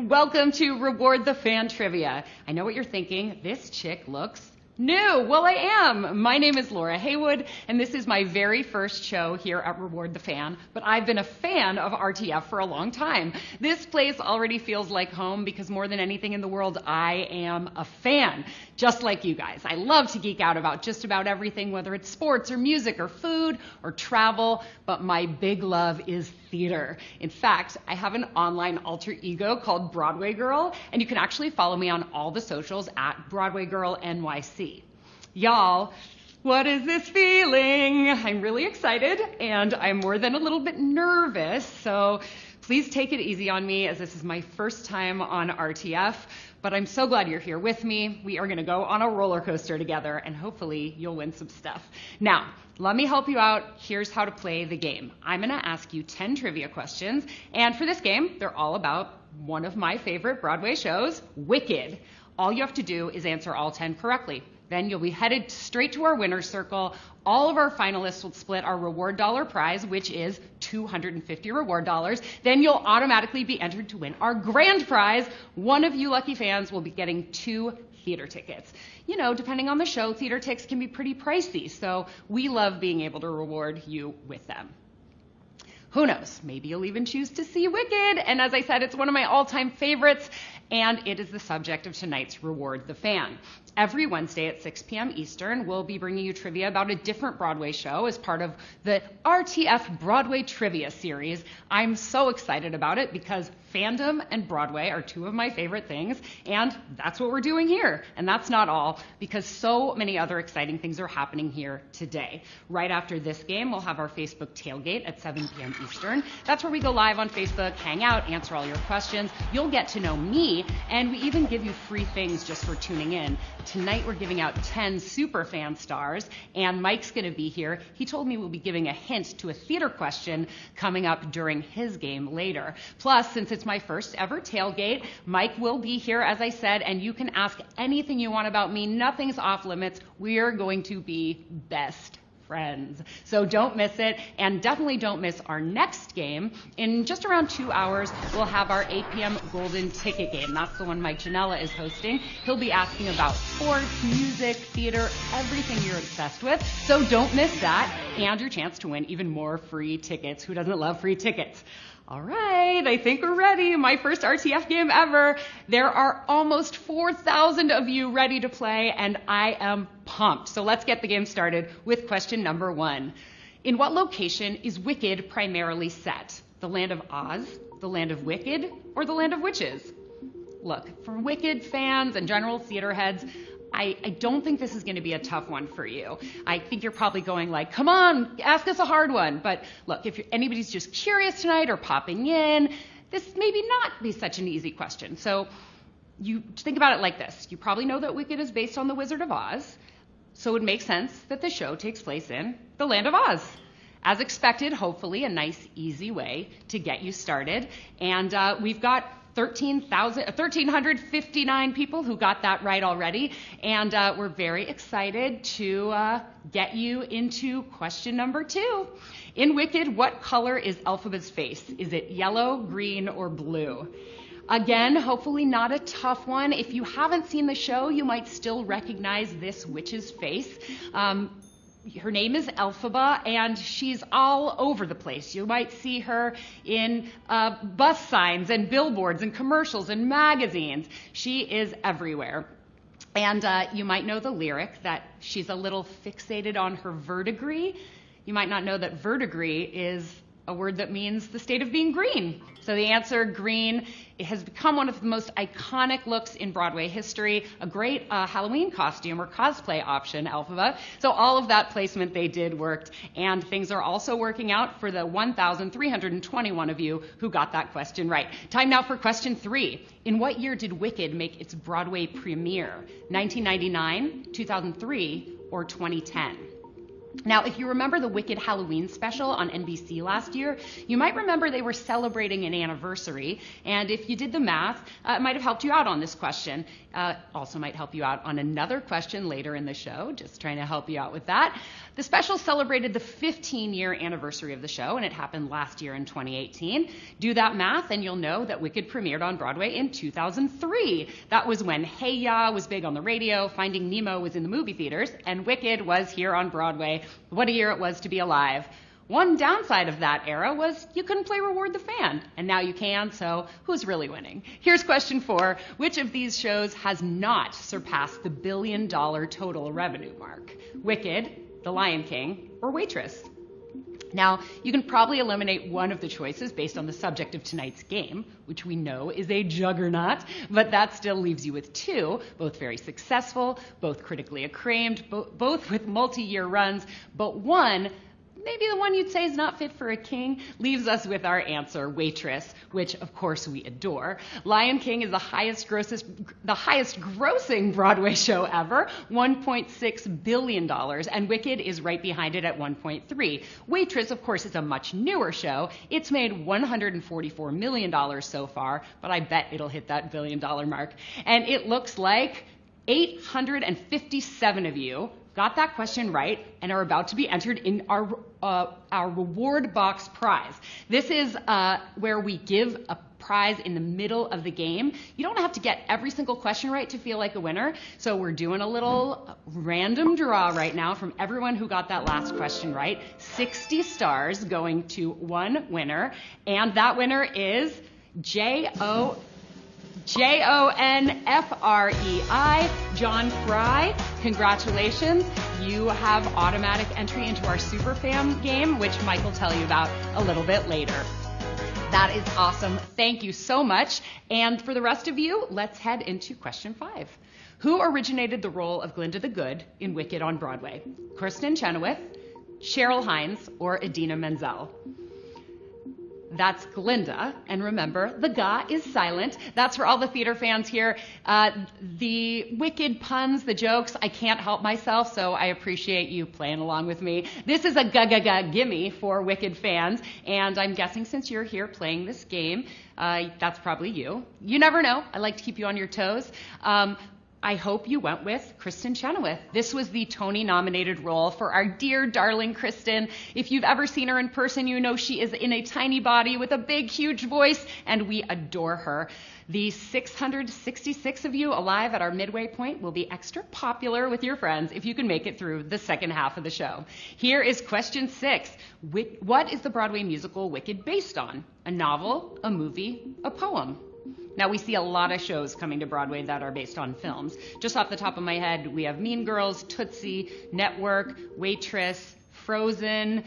Welcome to Reward the Fan Trivia. I know what you're thinking. This chick looks new. Well, I am. My name is Laura Heywood, and this is my very first show here at Reward the Fan, but I've been a fan of RTF for a long time. This place already feels like home because more than anything in the world, I am a fan, just like you guys. I love to geek out about just about everything, whether it's sports or music or food or travel, but my big love is theater. In fact, I have an online alter ego called Broadway Girl, and you can actually follow me on all the socials at Broadway Girl NYC. Y'all, what is this feeling? I'm really excited, and I'm more than a little bit nervous, so please take it easy on me as this is my first time on RTF, but I'm so glad you're here with me. We are gonna go on a roller coaster together, and hopefully you'll win some stuff. Now, let me help you out. Here's how to play the game. I'm gonna ask you 10 trivia questions, and for this game, they're all about one of my favorite Broadway shows, Wicked. All you have to do is answer all 10 correctly. Then you'll be headed straight to our winner's circle. All of our finalists will split our reward dollar prize, which is $250 reward dollars. Then you'll automatically be entered to win our grand prize. One of you lucky fans will be getting 2 theater tickets. You know, depending on the show, theater tickets can be pretty pricey, so we love being able to reward you with them. Who knows, maybe you'll even choose to see Wicked. And as I said, it's one of my all-time favorites, and it is the subject of tonight's Reward the Fan. Every Wednesday at 6 p.m. Eastern, we'll be bringing you trivia about a different Broadway show as part of the RTF Broadway Trivia Series. I'm so excited about it because fandom and Broadway are 2 of my favorite things, and that's what we're doing here. And that's not all, because so many other exciting things are happening here today. Right after this game, we'll have our Facebook tailgate at 7 p.m. Eastern. That's where we go live on Facebook, hang out, answer all your questions. You'll get to know me, and we even give you free things just for tuning in. Tonight we're giving out 10 super fan stars, and Mike's going to be here. He told me we'll be giving a hint to a theater question coming up during his game later. Plus, since it's my first ever tailgate, Mike will be here, as I said, and you can ask anything you want about me. Nothing's off limits. We're going to be best friends. So don't miss it, and definitely don't miss our next game. In just around 2 hours, we'll have our 8 p.m. Golden Ticket game. That's the one Mike Janella is hosting. He'll be asking about sports, music, theater, everything you're obsessed with. So don't miss that, and your chance to win even more free tickets. Who doesn't love free tickets? All right, I think we're ready. My first RTF game ever. There are almost 4,000 of you ready to play, and I am pumped. So let's get the game started with question number 1. In what location is Wicked primarily set? The land of Oz, the land of Wicked, or the land of witches? Look, for Wicked fans and general theater heads, I don't think this is going to be a tough one for you. I think you're probably going like, come on, ask us a hard one. But look, if anybody's just curious tonight or popping in, this maybe not be such an easy question. So you think about it like this. You probably know that Wicked is based on the Wizard of Oz, so it would make sense that the show takes place in the land of Oz. As expected, hopefully a nice, easy way to get you started. And we've got 1,359 people who got that right already, and we're very excited to get you into question number 2. In Wicked, what color is Elphaba's face? Is it yellow, green, or blue? Again, hopefully not a tough one. If you haven't seen the show, you might still recognize this witch's face. Her name is Elphaba, and she's all over the place. You might see her in bus signs and billboards and commercials and magazines. She is everywhere. And you might know the lyric that she's a little fixated on her verdigris. You might not know that verdigris is a word that means the state of being green. So the answer, green, it has become one of the most iconic looks in Broadway history, a great Halloween costume or cosplay option, Elphaba. So all of that placement they did worked, and things are also working out for the 1,321 of you who got that question right. Time now for question 3. In what year did Wicked make its Broadway premiere? 1999, 2003, or 2010? Now, if you remember the Wicked Halloween special on NBC last year, you might remember they were celebrating an anniversary, and if you did the math, it might have helped you out on this question. Also might help you out on another question later in the show, just trying to help you out with that. The special celebrated the 15-year anniversary of the show, and it happened last year in 2018. Do that math, and you'll know that Wicked premiered on Broadway in 2003. That was when Hey Ya was big on the radio, Finding Nemo was in the movie theaters, and Wicked was here on Broadway. What a year it was to be alive. One downside of that era was you couldn't play Reward the Fan, and now you can, so who's really winning? Here's question 4. Which of these shows has not surpassed the $1 billion total revenue mark? Wicked, The Lion King, or Waitress? Now, you can probably eliminate one of the choices based on the subject of tonight's game, which we know is a juggernaut, but that still leaves you with 2, both very successful, both critically acclaimed, both with multi-year runs, but one, maybe the one you'd say is not fit for a king, leaves us with our answer, Waitress, which of course we adore. Lion King is the highest grossing Broadway show ever, $1.6 billion, and Wicked is right behind it at 1.3. Waitress, of course, is a much newer show. It's made $144 million so far, but I bet it'll hit that $1 billion mark. And it looks like 857 of you got that question right and are about to be entered in our reward box prize. This is where we give a prize in the middle of the game. You don't have to get every single question right to feel like a winner. So we're doing a little random draw right now from everyone who got that last question right. 60 stars going to one winner. And that winner is Jonfrey, John Fry. Congratulations. You have automatic entry into our Super Fam game, which Mike will tell you about a little bit later. That is awesome. Thank you so much. And for the rest of you, let's head into question 5. Who originated the role of Glinda the Good in Wicked on Broadway? Kristen Chenoweth, Cheryl Hines, or Idina Menzel? That's Glinda. And remember, the ga is silent. That's for all the theater fans here. The Wicked puns, the jokes, I can't help myself, so I appreciate you playing along with me. This is a ga-ga-ga gimme for Wicked fans, and I'm guessing since you're here playing this game, that's probably you. You never know. I like to keep you on your toes. I hope you went with Kristen Chenoweth. This was the Tony-nominated role for our dear, darling Kristen. If you've ever seen her in person, you know she is in a tiny body with a big, huge voice, and we adore her. The 666 of you alive at our midway point will be extra popular with your friends if you can make it through the second half of the show. Here is question 6. What is the Broadway musical Wicked based on? A novel, a movie, a poem? Now, we see a lot of shows coming to Broadway that are based on films. Just off the top of my head, we have Mean Girls, Tootsie, Network, Waitress, Frozen,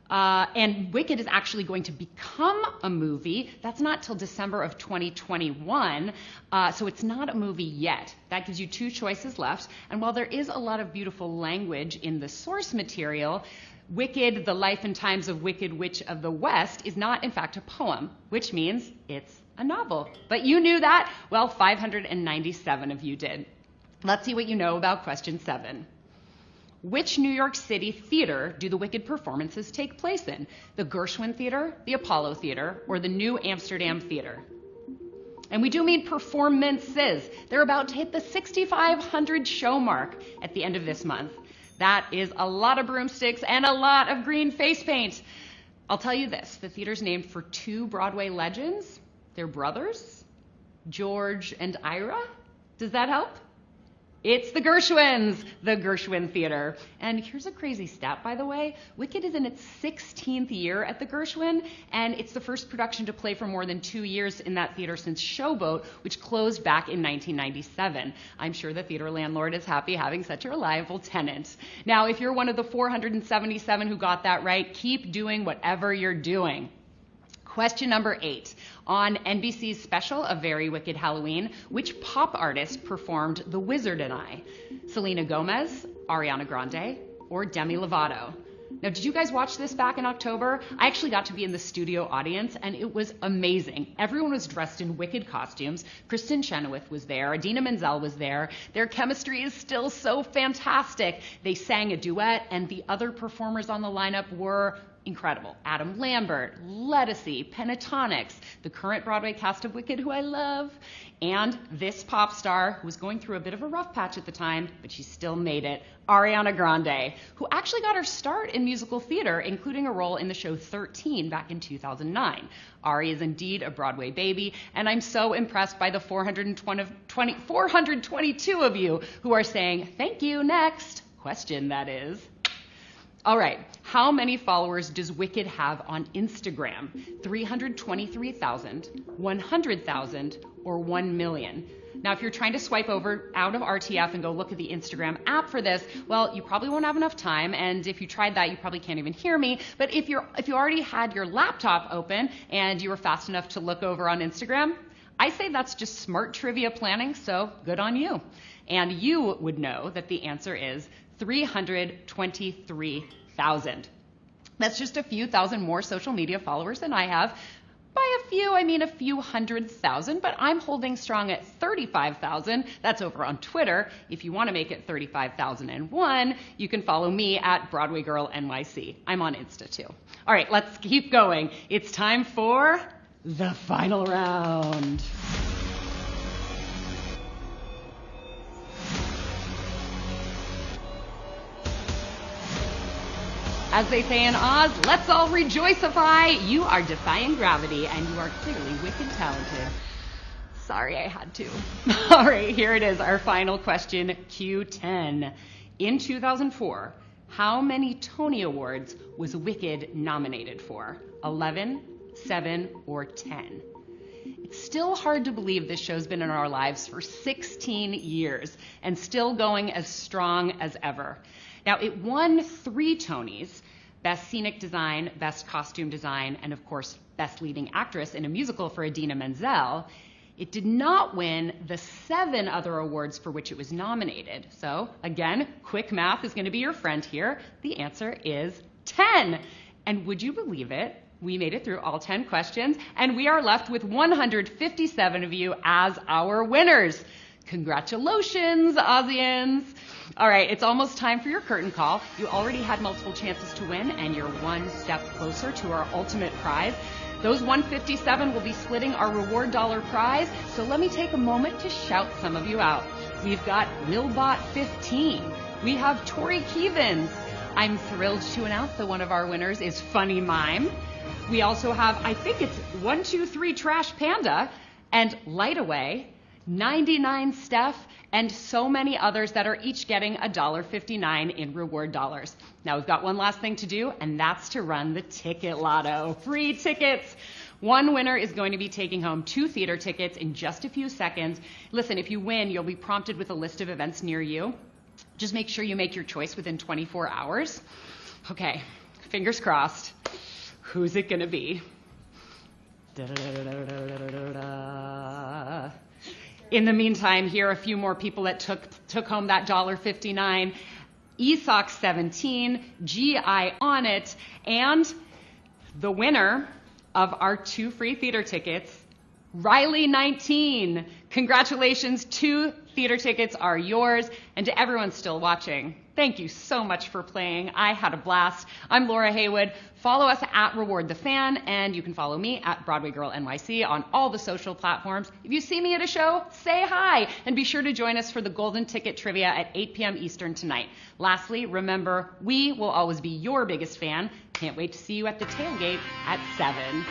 and Wicked is actually going to become a movie. That's not till December of 2021, so it's not a movie yet. That gives you 2 choices left. And while there is a lot of beautiful language in the source material, Wicked, The Life and Times of Wicked Witch of the West is not, in fact, a poem, which means it's a novel. But you knew that? Well, 597 of you did. Let's see what you know about question 7. Which New York City theater do the Wicked performances take place in? The Gershwin Theater, the Apollo Theater, or the New Amsterdam Theater? And we do mean performances. They're about to hit the 6,500 show mark at the end of this month. That is a lot of broomsticks and a lot of green face paint. I'll tell you this, the theater's named for 2 Broadway legends. They're brothers, George and Ira. Does that help? It's the Gershwins, the Gershwin Theater. And here's a crazy stat, by the way. Wicked is in its 16th year at the Gershwin, and it's the first production to play for more than 2 years in that theater since Showboat, which closed back in 1997. I'm sure the theater landlord is happy having such a reliable tenant. Now, if you're one of the 477 who got that right, keep doing whatever you're doing. Question number 8. On NBC's special, A Very Wicked Halloween, which pop artist performed The Wizard and I? Selena Gomez, Ariana Grande, or Demi Lovato? Now, did you guys watch this back in October? I actually got to be in the studio audience, and it was amazing. Everyone was dressed in Wicked costumes. Kristen Chenoweth was there. Idina Menzel was there. Their chemistry is still so fantastic. They sang a duet, and the other performers on the lineup were incredible. Adam Lambert, Lettucey, Pentatonics, the current Broadway cast of Wicked, who I love, and this pop star who was going through a bit of a rough patch at the time, but she still made it, Ariana Grande, who actually got her start in musical theater, including a role in the show 13 back in 2009. Ari is indeed a Broadway baby, and I'm so impressed by the 422 of you who are saying, thank you, next question, that is. All right, how many followers does Wicked have on Instagram? 323,000, 100,000, or 1 million? Now, if you're trying to swipe over out of RTF and go look at the Instagram app for this, well, you probably won't have enough time, and if you tried that, you probably can't even hear me. But if you already had your laptop open and you were fast enough to look over on Instagram, I say that's just smart trivia planning, so good on you. And you would know that the answer is 323,000. That's just a few thousand more social media followers than I have. By a few, I mean a few 100,000, but I'm holding strong at 35,000. That's over on Twitter. If you want to make it 35,001, you can follow me at Broadway Girl NYC. I'm on Insta too. All right, let's keep going. It's time for the final round. As they say in Oz, let's all rejoicify. You are defying gravity, and you are clearly wicked talented. Sorry, I had to. All right, here it is, our final question, Q10. In 2004, how many Tony Awards was Wicked nominated for? 11, 7, or 10? It's still hard to believe this show's been in our lives for 16 years and still going as strong as ever. Now, it won 3 Tonys, Best Scenic Design, Best Costume Design, and of course, Best Leading Actress in a Musical for Idina Menzel. It did not win the 7 other awards for which it was nominated. So again, quick math is going to be your friend here. The answer is 10. And would you believe it? We made it through all 10 questions, and we are left with 157 of you as our winners. Congratulations, Aussians. All right, it's almost time for your curtain call. You already had multiple chances to win, and you're one step closer to our ultimate prize. Those 157 will be splitting our reward dollar prize, so let me take a moment to shout some of you out. We've got Willbot15. We have Tori Keevans. I'm thrilled to announce that one of our winners is Funny Mime. We also have, I think it's 123 Trash Panda, and Light Away, 99 Steph, and so many others that are each getting $1.59 in reward dollars. Now we've got one last thing to do, and that's to run the ticket lotto. Free tickets. One winner is going to be taking home 2 theater tickets in just a few seconds. Listen, if you win, you'll be prompted with a list of events near you. Just make sure you make your choice within 24 hours. Okay, fingers crossed. Who's it gonna be? In the meantime, here are a few more people that took home that $1.59. ESOC17, GI on it, and the winner of our 2 free theater tickets, Riley19. Congratulations, 2 theater tickets are yours. And to everyone still watching, thank you so much for playing. I had a blast. I'm Laura Heywood. Follow us at Reward the Fan, and you can follow me at Broadway Girl NYC on all the social platforms. If you see me at a show, say hi, and be sure to join us for the Golden Ticket Trivia at 8 p.m. Eastern tonight. Lastly, remember, we will always be your biggest fan. Can't wait to see you at the tailgate at 7.